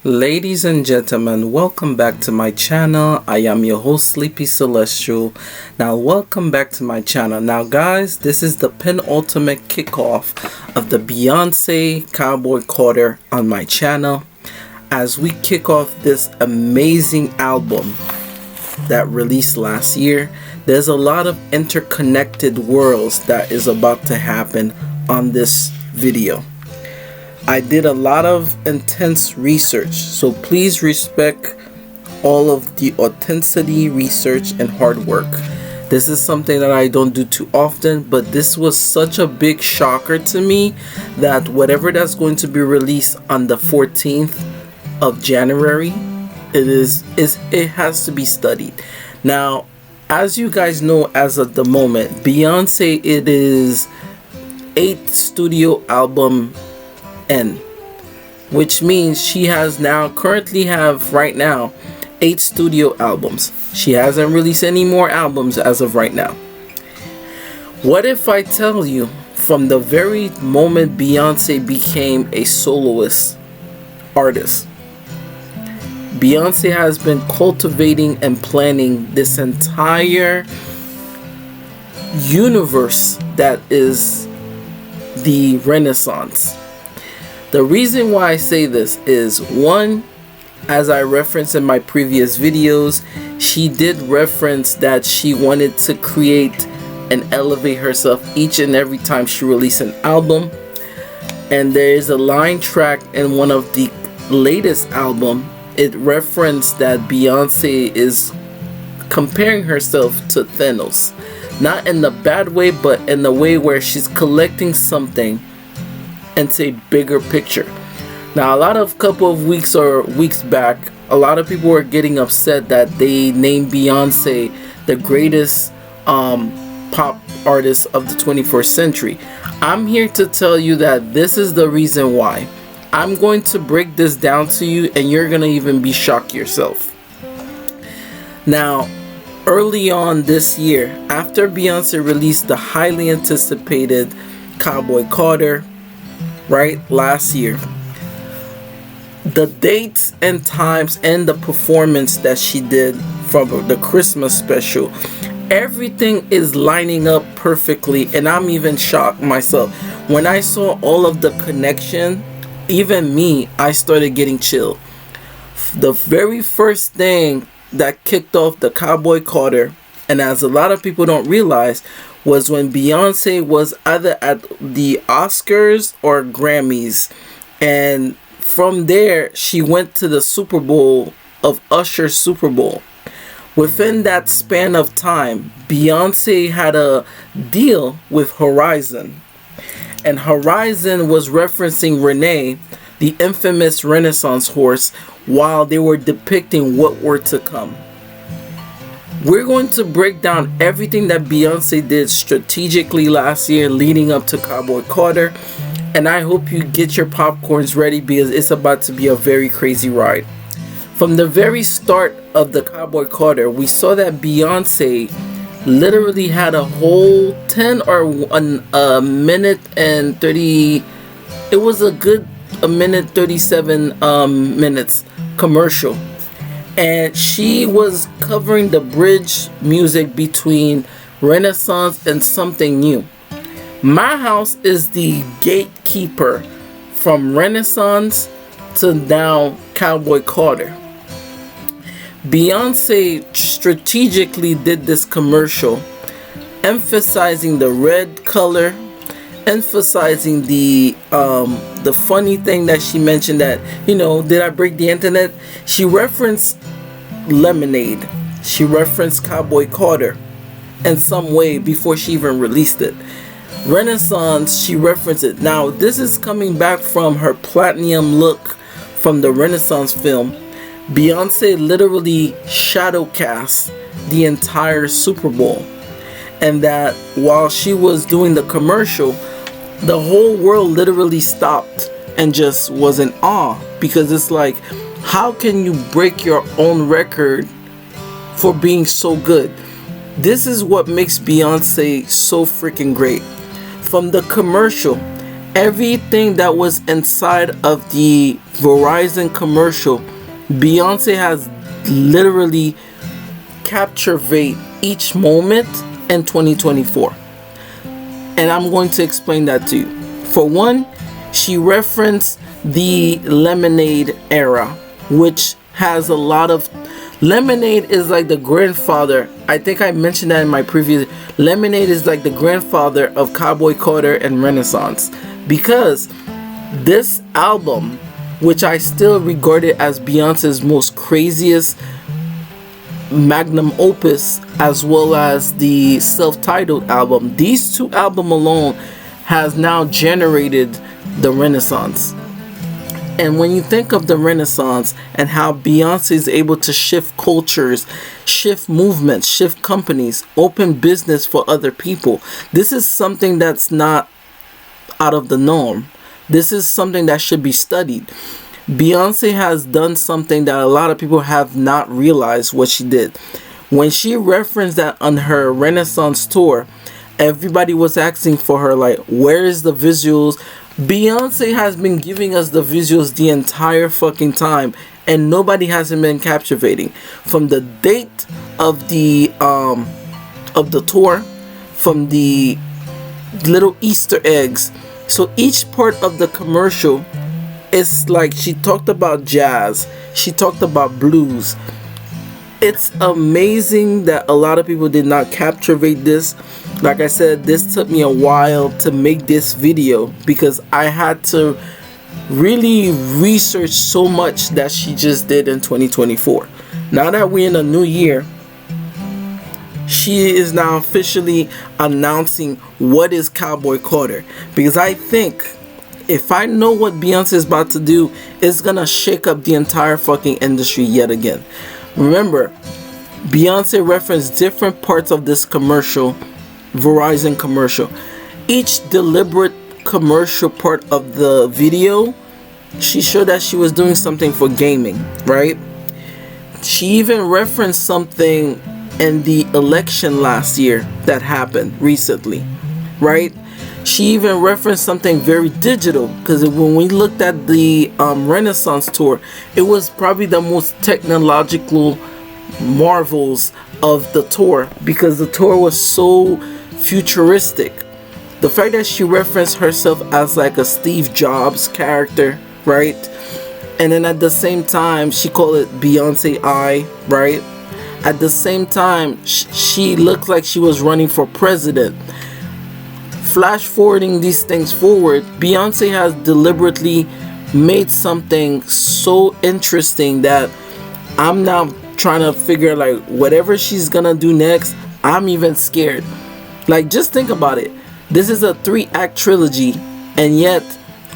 Ladies and gentlemen, welcome back to my channel. I am your host Sleepy Celestial. Now welcome back to my channel. Now guys, this is the penultimate kickoff of the Beyonce Cowboy Quarter on my channel as we kick off this amazing album that released last year. There's a lot of interconnected worlds that is about to happen on this video. I did a lot of intense research, so please respect all of the authenticity, research, and hard work. This is something that I don't do too often, but this was such a big shocker to me that whatever that's going to be released on the 14th of January, it has to be studied. Now, as you guys know, as of the moment, Beyonce, it is 8th studio album in, which means she has currently have right now 8 studio albums. She hasn't released any more albums as of right now. What if I tell you from the very moment Beyonce became a soloist artist, Beyonce has been cultivating and planning this entire universe that is the Renaissance. The reason why I say this is, one, as I referenced in my previous videos, she did reference that she wanted to create and elevate herself each and every time she released an album. And there is a line track in one of the latest album. It referenced that Beyonce is comparing herself to Thanos. Not in the bad way, but in the way where she's collecting something into a bigger picture. Now, a couple of weeks back, a lot of people were getting upset that they named Beyonce the greatest pop artist of the 21st century. I'm here to tell you that this is the reason why. I'm going to break this down to you, and you're gonna even be shocked yourself. Now, early on this year, after Beyonce released the highly anticipated Cowboy Carter, right, last year, the dates and times and the performance that she did from the Christmas special, everything is lining up perfectly, and I'm even shocked myself when I saw all of the connection. Even me, I started getting chill. The very first thing that kicked off the Cowboy Carter, and as a lot of people don't realize, was when Beyonce was either at the Oscars or Grammys, and from there she went to the Super Bowl of Usher's Super Bowl. Within that span of time, Beyonce had a deal with Verizon, and Verizon was referencing Renee, the infamous Renaissance horse, while they were depicting what were to come. We're going to break down everything that Beyonce did strategically last year leading up to Cowboy Carter, and I hope you get your popcorns ready because it's about to be a very crazy ride. From the very start of the Cowboy Carter, we saw that Beyonce literally had a whole 10 or a minute and 30, it was a good a minute 37 minutes commercial, and she was covering the bridge music between Renaissance and something new. My house is the gatekeeper from Renaissance to now Cowboy Carter. Beyonce strategically did this commercial emphasizing the red color, emphasizing the funny thing that she mentioned that, did I break the internet? She referenced Lemonade. She referenced Cowboy Carter in some way before she even released it. Renaissance, she referenced it. Now, this is coming back from her platinum look from the Renaissance film. Beyonce literally shadow cast the entire Super Bowl, and that while she was doing the commercial, the whole world literally stopped and just was in awe, because it's like, how can you break your own record for being so good? This is what makes Beyonce so freaking great. From the commercial, Everything that was inside of the Verizon commercial, Beyonce has literally captured each moment in 2024. And I'm going to explain that to you. For one, she referenced the Lemonade era, which has a lot of... Lemonade is like the grandfather. I think I mentioned that in my previous... Lemonade is like the grandfather of Cowboy Carter and Renaissance. Because this album, which I still regard it as Beyonce's most craziest magnum opus, as well as the self-titled album, these two albums alone has now generated the Renaissance. And when you think of the Renaissance and how Beyonce is able to shift cultures, shift movements, shift companies, open business for other people, this is something that's not out of the norm. This is something that should be studied. Beyonce has done something that a lot of people have not realized what she did. When she referenced that on her Renaissance tour, everybody was asking for her, like, where is the visuals? Beyonce has been giving us the visuals the entire fucking time, and nobody hasn't been captivating. From the date of the tour, from the little Easter eggs. So each part of the commercial is like, she talked about jazz, she talked about blues. It's amazing that a lot of people did not captivate this. Like I said, this took me a while to make this video because I had to really research so much that she just did in 2024. Now that we're in a new year, she is now officially announcing what is Cowboy Carter. Because I think if I know what Beyonce is about to do, it's gonna shake up the entire fucking industry yet again. Remember, Beyonce referenced different parts of this commercial, Verizon commercial. Each deliberate commercial part of the video, she showed that she was doing something for gaming, right? She even referenced something in the election last year that happened recently, right? She even referenced something very digital, because when we looked at the Renaissance tour, it was probably the most technological marvels of the tour, because the tour was so futuristic. The fact that she referenced herself as like a Steve Jobs character, right? And then at the same time, she called it Beyonce I, right? At the same time, she looked like she was running for president. Flash forwarding these things forward, Beyonce has deliberately made something so interesting that I'm now trying to figure, like, whatever she's gonna do next, I'm even scared. Like, just think about it. This is a 3-act trilogy, and yet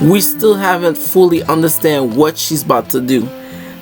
we still haven't fully understand what she's about to do.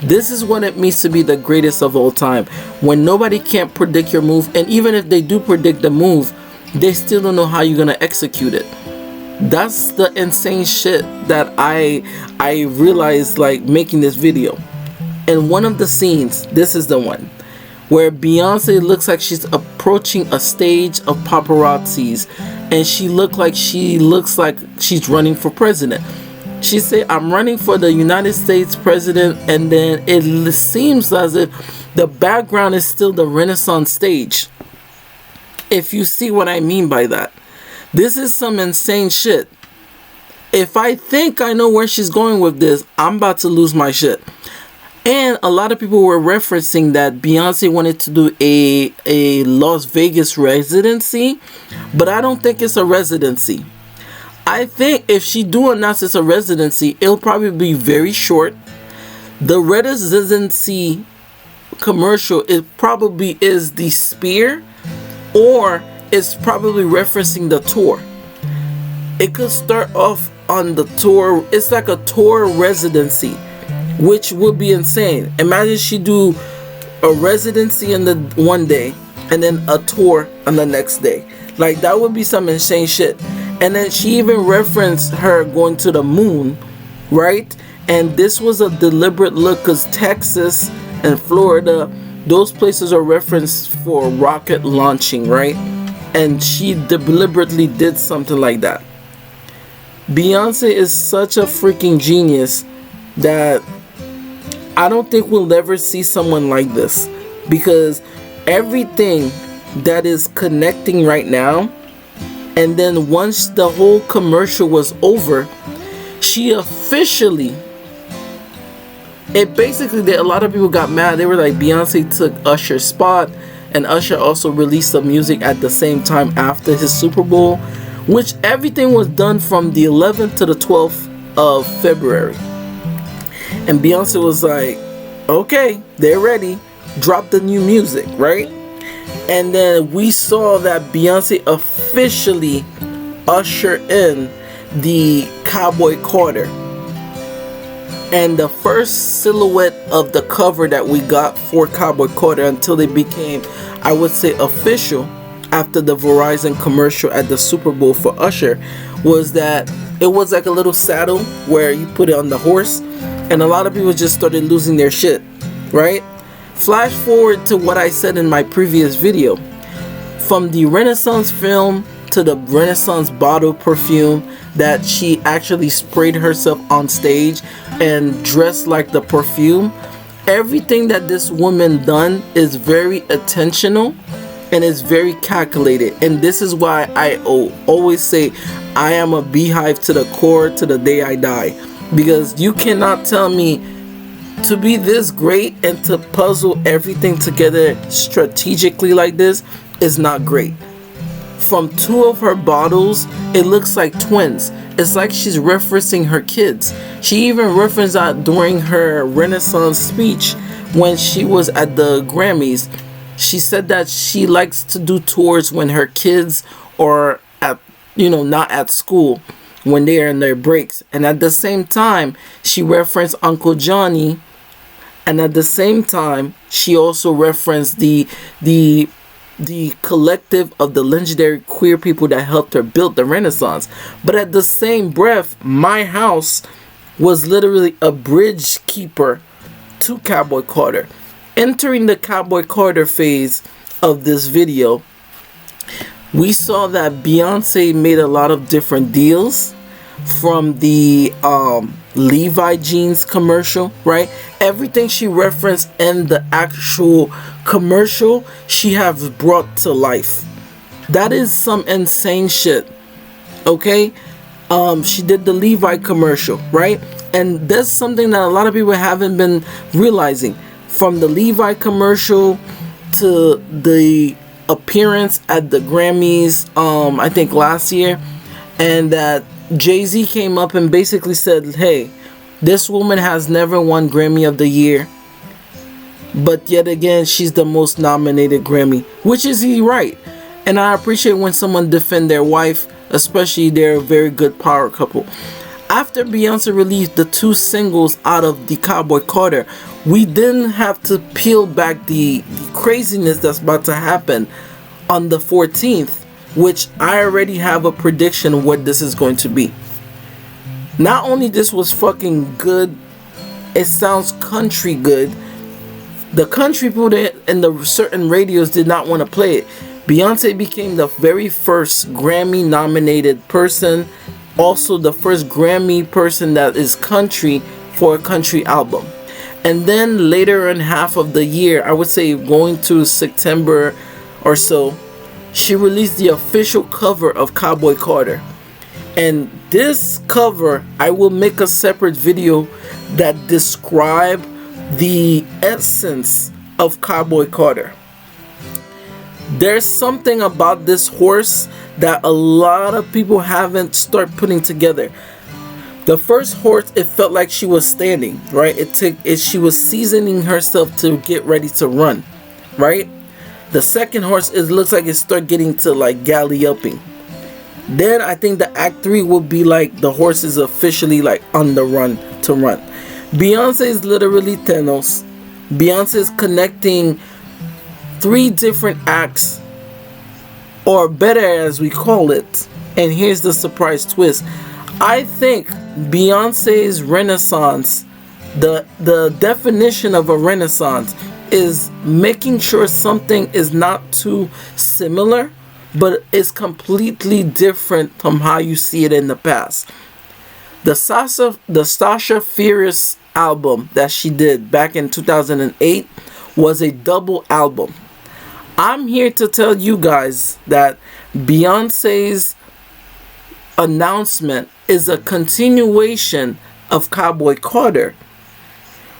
This is what it means to be the greatest of all time, when nobody can't predict your move, and even if they do predict the move, they still don't know how you're gonna execute it. That's the insane shit that I realized, like, making this video. And one of the scenes, this is the one where Beyonce looks like she's approaching a stage of paparazzis, and she looks like she's running for president. She said, I'm running for the United States president, and then it seems as if the background is still the Renaissance stage. If you see what I mean by that. This is some insane shit. If I think I know where she's going with this, I'm about to lose my shit. And a lot of people were referencing that Beyonce wanted to do a Las Vegas residency, but I don't think it's a residency. I think if she do announce it's a residency, it'll probably be very short. The residency commercial, it probably is the spear, or it's probably referencing the tour. It could start off on the tour. It's like a tour residency, which would be insane. Imagine she do a residency on the one day and then a tour on the next day. Like, that would be some insane shit. And then she even referenced her going to the moon, right? And this was a deliberate look, because Texas and Florida, those places are referenced for rocket launching, right? And she deliberately did something like that. Beyonce is such a freaking genius that I don't think we'll ever see someone like this, because everything that is connecting right now, and then once the whole commercial was over, she officially, it basically, a lot of people got mad. They were like, Beyonce took Usher's spot, and Usher also released the music at the same time after his Super Bowl, which everything was done from the 11th to the 12th of February. And Beyonce was like, okay, they're ready, drop the new music, right? And then we saw that Beyonce officially ushered in the Cowboy Carter. And the first silhouette of the cover that we got for Cowboy Carter, until they became, I would say, official after the Verizon commercial at the Super Bowl for Usher, was that it was like a little saddle where you put it on the horse, and a lot of people just started losing their shit, right? Flash forward to what I said in my previous video. From the Renaissance film to the Renaissance bottle perfume that she actually sprayed herself on stage and dressed like the perfume, everything that this woman done is very intentional and is very calculated. And this is why I always say I am a beehive to the core to the day I die, because you cannot tell me to be this great and to puzzle everything together strategically like this is not great. From two of her bottles, it looks like twins. It's like she's referencing her kids. She even referenced that during her Renaissance speech when she was at the Grammys. She said that she likes to do tours when her kids are at, not at school, when they are in their breaks. And at the same time, she referenced Uncle Johnny. And at the same time, she also referenced the collective of the legendary queer people that helped her build the Renaissance. But at the same breath, My House was literally a bridge keeper to Cowboy Carter. Entering the Cowboy Carter phase of this video, we saw that Beyonce made a lot of different deals, from the Levi jeans commercial, right? Everything she referenced in the actual commercial, she has brought to life. That is some insane shit. Okay? She did the Levi commercial, right? And that's something that a lot of people haven't been realizing. From the Levi commercial to the appearance at the Grammys, I think last year, and that Jay-Z came up and basically said, hey, this woman has never won Grammy of the Year, but yet again, she's the most nominated Grammy, which is he right. And I appreciate when someone defend their wife, especially they're a very good power couple. After Beyonce released the two singles out of the Cowboy Carter, we didn't have to peel back the craziness that's about to happen on the 14th, which I already have a prediction of what this is going to be. Not only this was fucking good, it sounds country good. The country people and the certain radios did not want to play it. Beyonce became the very first Grammy nominated person, also the first Grammy person that is country for a country album. And then later in half of the year, I would say going to September or so, she released the official cover of Cowboy Carter. And this cover, I will make a separate video that describe the essence of Cowboy Carter. There's something about this horse that a lot of people haven't started putting together. The first horse, it felt like she was standing, right? She was seasoning herself to get ready to run, right? The second horse, it looks like it started getting to like galloping. Then I think the act 3 will be like the horse is officially like on the run to run. Beyonce is literally Thanos. Beyonce is connecting 3 different acts, or better as we call it. And here's the surprise twist. I think Beyonce's Renaissance, the definition of a Renaissance is making sure something is not too similar, but it's completely different from how you see it in the past. Sasha Fierce album that she did back in 2008 was a double album. I'm here to tell you guys that Beyonce's announcement is a continuation of Cowboy Carter,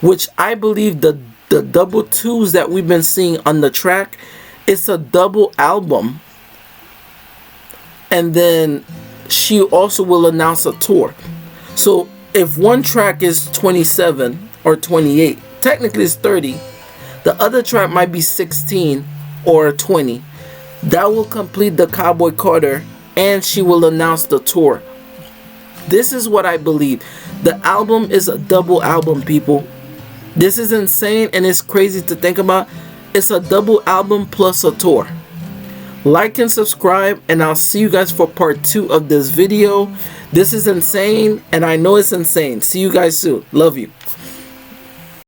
which I believe the double twos that we've been seeing on the track, it's a double album. And then she also will announce a tour. So if one track is 27 or 28, technically it's 30, the other track might be 16 or 20. That will complete the Cowboy Carter, and she will announce the tour. This is what I believe. The album is a double album, people. This is insane and it's crazy to think about. It's a double album plus a tour. Like and subscribe, and I'll see you guys for part 2 of this video. This is insane, and I know it's insane. See you guys soon. Love you.